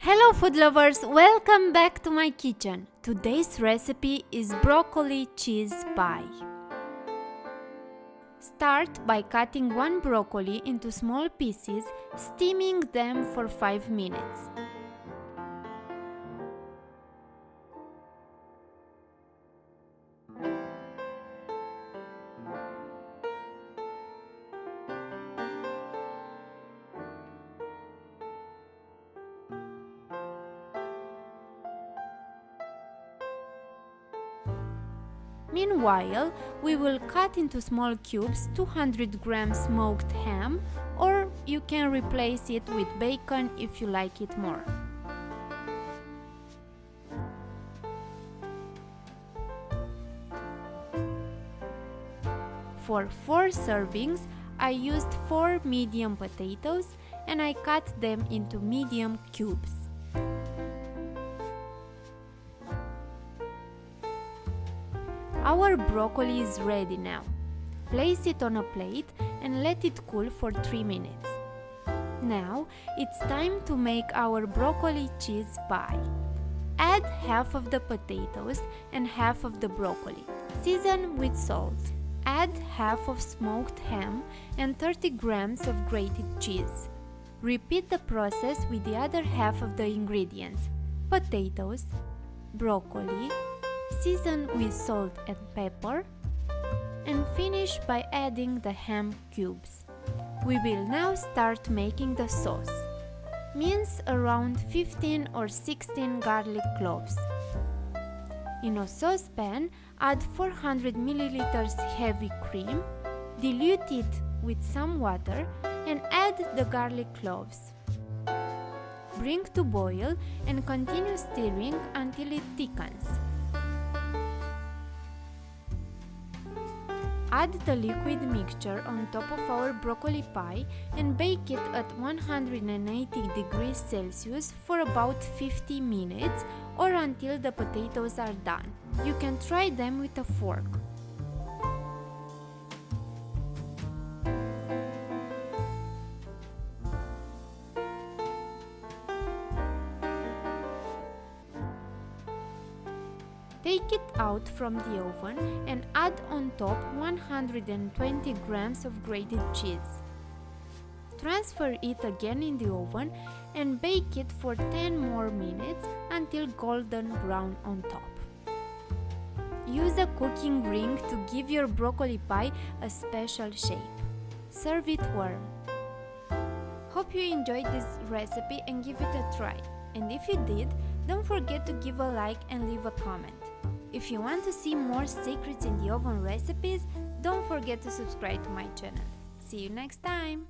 Hello food lovers, welcome back to my kitchen. Today's recipe is broccoli cheese pie. Start by cutting one broccoli into small pieces, steaming them for 5 minutes. Meanwhile, we will cut into small cubes 200 grams smoked ham, or you can replace it with bacon if you like it more. For 4 servings, I used 4 medium potatoes and I cut them into medium cubes. Our broccoli is ready now. Place it on a plate and let it cool for 3 minutes. Now it's time to make our broccoli cheese pie. Add half of the potatoes and half of the broccoli. Season with salt. Add half of smoked ham and 30 grams of grated cheese. Repeat the process with the other half of the ingredients: potatoes, broccoli. Season with salt and pepper, and finish by adding the ham cubes. We will now start making the sauce. Mince around 15 or 16 garlic cloves. In a saucepan, add 400 milliliters heavy cream, dilute it with some water, and add the garlic cloves. Bring to boil and continue stirring until it thickens. Add the liquid mixture on top of our broccoli pie and bake it at 180 degrees Celsius for about 50 minutes or until the potatoes are done. You can try them with a fork. Take it out from the oven and add on top 120 grams of grated cheese. Transfer it again in the oven and bake it for 10 more minutes until golden brown on top. Use a cooking ring to give your broccoli pie a special shape. Serve it warm. Hope you enjoyed this recipe and give it a try. And if you did, don't forget to give a like and leave a comment. If you want to see more secrets in the oven recipes, don't forget to subscribe to my channel. See you next time!